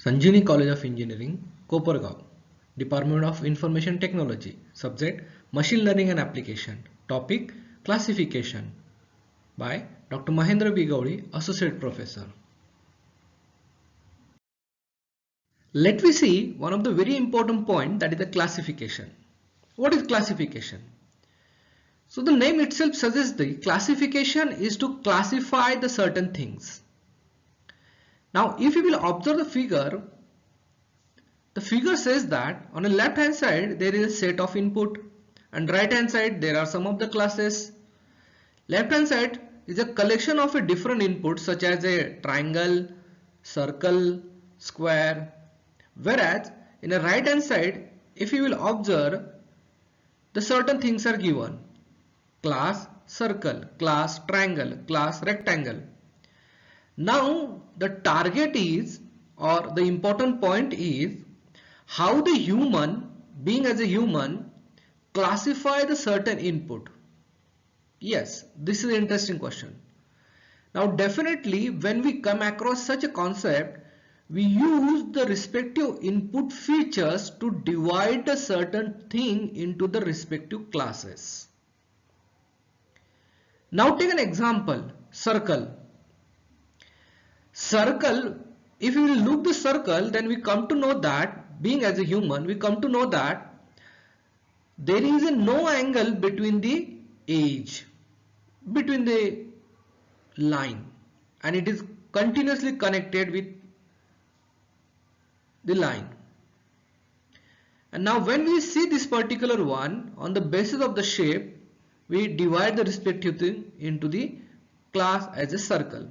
Sanjini College of Engineering, Kopargaon, Department of Information Technology, subject Machine Learning and Application, topic Classification by Dr. Mahendra B. Gauri, Associate Professor. Let me see one of the very important point, that is the classification. What is classification? So the name itself suggests the classification is to classify the certain things. Now if you will observe the figure says that on the left hand side there is a set of input and right hand side there are some of the classes. Left hand side is a collection of a different inputs such as a triangle, circle, square, whereas in the right hand side if you will observe the certain things are given: class circle, class triangle, class rectangle. Now the target is, or the important point is, how the human, being as a human, classify the certain input. Yes, this is an interesting question. Now definitely when we come across such a concept, we use the respective input features to divide a certain thing into the respective classes. Now take an example, circle. Circle, if we will look the circle, then we come to know that, being as a human, we come to know that there is a no angle between the edge, between the line, and it is continuously connected with the line. And now when we see this particular one, on the basis of the shape, we divide the respective thing into the class as a circle.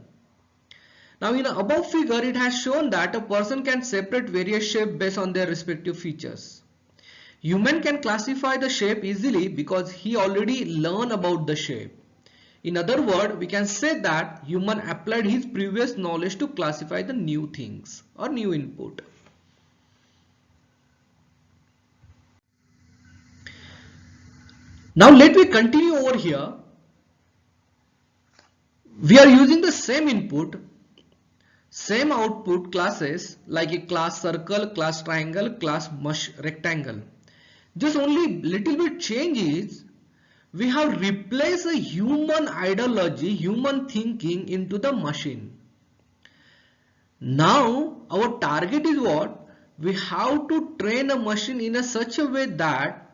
Now in the above figure, it has shown that a person can separate various shapes based on their respective features. Human can classify the shape easily because he already learned about the shape. In other words, we can say that human applied his previous knowledge to classify the new things or new input. Now let me continue over here. We are using the same input, same output classes like a class circle, class triangle, class rectangle. Just only little bit change is we have replaced a human ideology, human thinking into the machine. Now our target is what? We have to train a machine in such a way that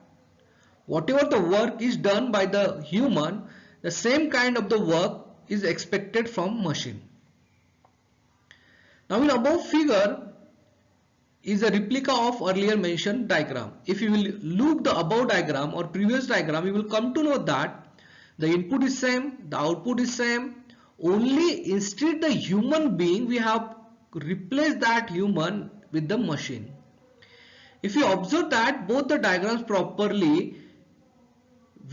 whatever the work is done by the human, the same kind of the work is expected from machine. Now in above figure is a replica of earlier mentioned diagram. If you will look the above diagram or previous diagram, you will come to know that the input is same, the output is same, only instead the human being we have replaced that human with the machine. If you observe that both the diagrams properly,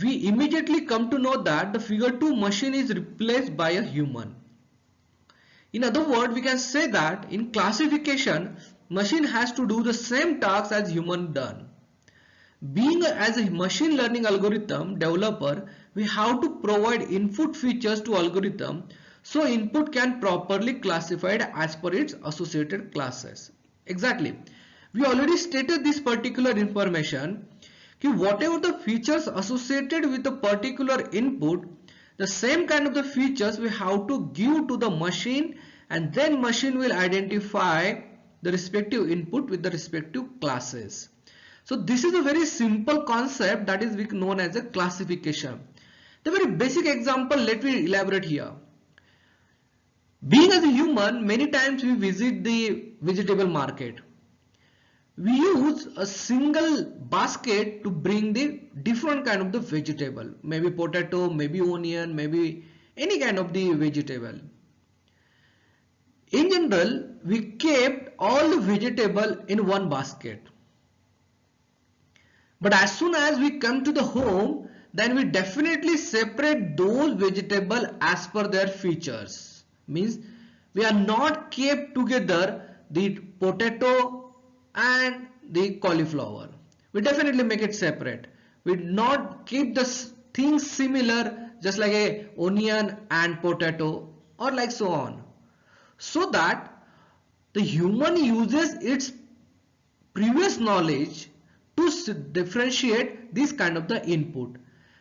we immediately come to know that the figure 2 machine is replaced by a human. In other words, we can say that in classification, machine has to do the same tasks as human done. Being as a machine learning algorithm developer, we have to provide input features to algorithm so input can properly classified as per its associated classes. Exactly. We already stated this particular information. Whatever the features associated with the particular input, the same kind of the features we have to give to the machine, and then machine will identify the respective input with the respective classes. So this is a very simple concept that is known as a classification. The very basic example, let me elaborate here. Being as a human, many times we visit the vegetable market. We use a single basket to bring the different kind of the vegetable, maybe potato, maybe onion, maybe any kind of the vegetable. In general, we kept all the vegetable in one basket. But as soon as we come to the home, then we definitely separate those vegetables as per their features. Means we are not kept together the potato and the cauliflower. We definitely make it separate. We not keep the things similar just like a onion and potato or like so on. So that the human uses its previous knowledge to differentiate this kind of the input.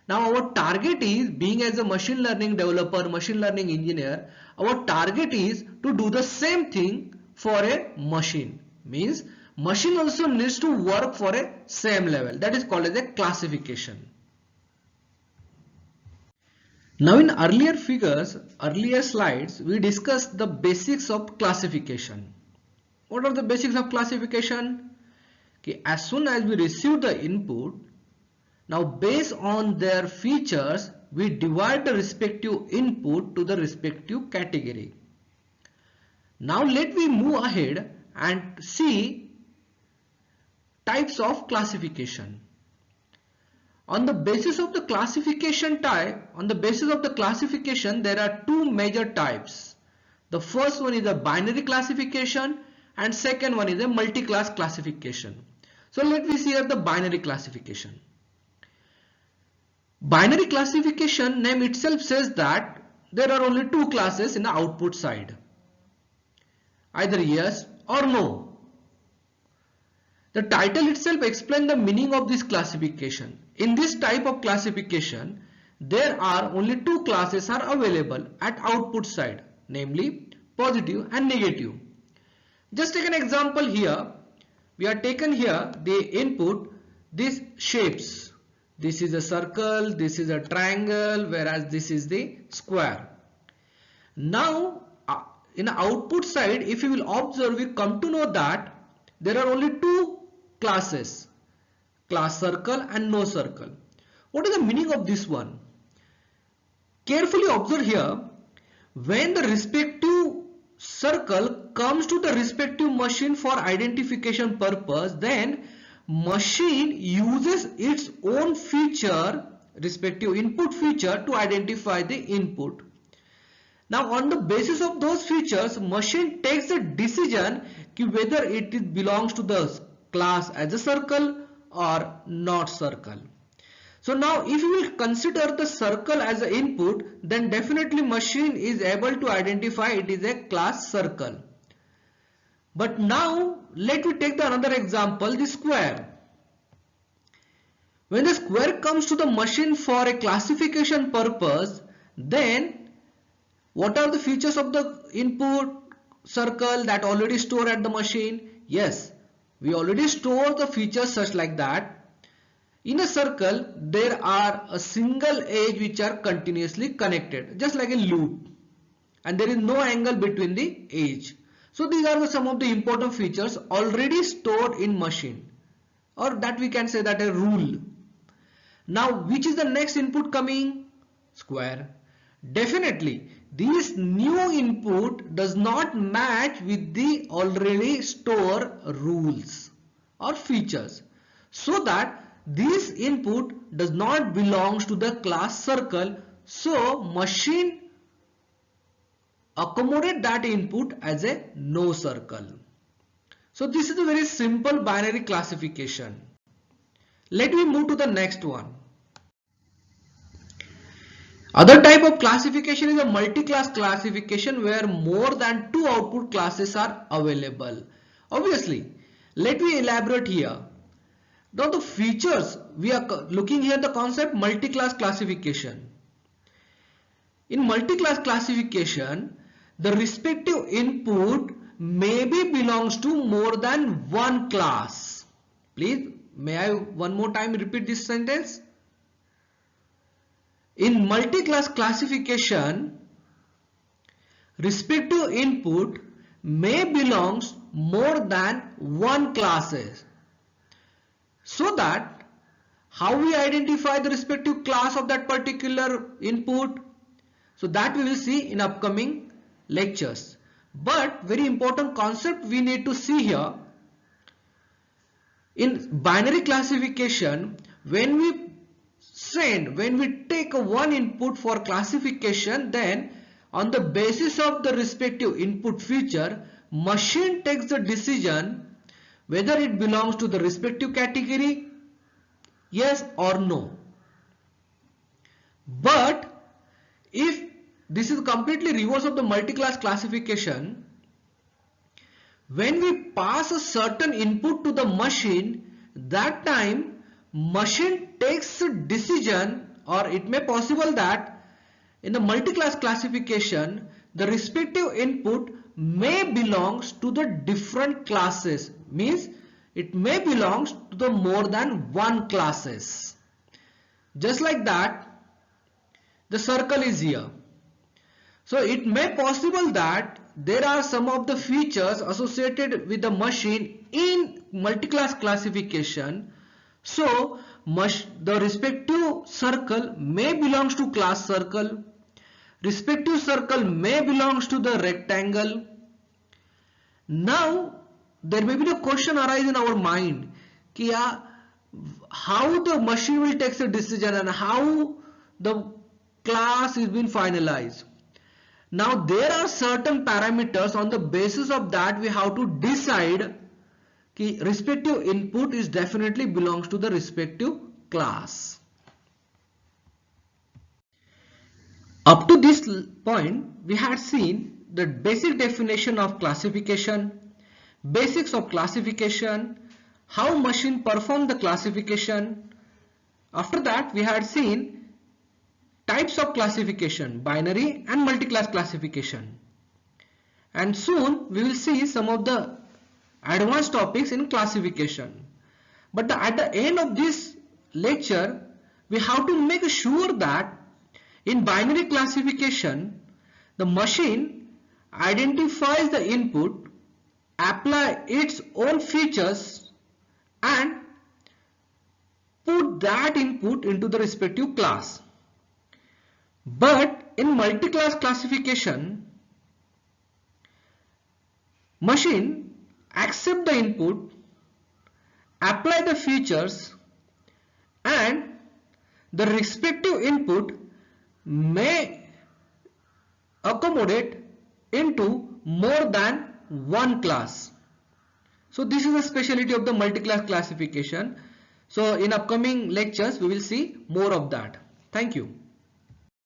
Now our target is, being as a machine learning developer, machine learning engineer, our target is to do the same thing for a machine. Means machine also needs to work for a same level. That is called as a classification. Now in earlier figures, earlier slides, we discussed the basics of classification. What are the basics of classification? Okay, as soon as we receive the input, now based on their features, we divide the respective input to the respective category. Now let me move ahead and see types of classification. On the basis of the classification type, there are two major types. The first one is a binary classification and second one is a multi-class classification. So let me see here the binary classification. Binary classification name itself says that there are only two classes in the output side. Either yes or no. The title itself explains the meaning of this classification. In this type of classification, there are only two classes are available at output side, namely positive and negative. Just take an example here. We are taken here the input, these shapes. This is a circle, this is a triangle, whereas this is the square. Now, in the output side, if you will observe, we come to know that there are only two classes, class circle and no circle. What is the meaning of this one? Carefully observe here, when the respective circle comes to the respective machine for identification purpose, then machine uses its own feature, respective input feature, to identify the input. Now on the basis of those features, machine takes a decision whether it belongs to the class as a circle or not circle. So now if you will consider the circle as an input, then definitely machine is able to identify it is a class circle. But now let me take another example, the square. When the square comes to the machine for a classification purpose, then what are the features of the input circle that already stored at the machine? Yes, we already store the features such like that. In a circle, there are a single edge which are continuously connected, just like a loop, and there is no angle between the edge. So these are some of the important features already stored in machine, or that we can say that a rule. Now which is the next input coming? Square. Definitely this new input does not match with the already stored rules or features, so that this input does not belong to the class circle, so machine accommodate that input as a no circle. So this is a very simple binary classification. Let me move to the next one. Other type of classification is a multi-class classification where more than two output classes are available. Obviously, let me elaborate here. Now the features, we are looking here the concept multi-class classification. In multi-class classification, the respective input maybe belongs to more than one class. Please, may I one more time repeat this sentence? In multi-class classification, respective input may belongs more than one classes. So that how we identify the respective class of that particular input, so that we will see in upcoming lectures. But very important concept we need to see here. In binary classification, when we take one input for classification, then on the basis of the respective input feature, machine takes the decision whether it belongs to the respective category, yes or no. But if this is completely reverse of the multi-class classification, when we pass a certain input to the machine, that time machine takes a decision, or it may possible that in the multi-class classification the respective input may belongs to the different classes, means it may belongs to the more than one classes. Just like that, the circle is here. So it may possible that there are some of the features associated with the machine in multi-class classification. So the respective circle may belongs to class circle, respective circle may belongs to the rectangle. Now there may be the question arise in our mind, how the machine will take a decision and how the class is being finalized. Now there are certain parameters, on the basis of that we have to decide that respective input is definitely belongs to the respective class. Up to this point we had seen the basic definition of classification, basics of classification, how machine perform the classification. After that we had seen types of classification, binary and multi-class classification, and soon we will see some of the advanced topics in classification. But at the end of this lecture we have to make sure that in binary classification the machine identifies the input, apply its own features and put that input into the respective class. But in multi-class classification, machine accept the input, apply the features, and the respective input may accommodate into more than one class. So this is a specialty of the multi-class classification. So in upcoming lectures we will see more of that. Thank you.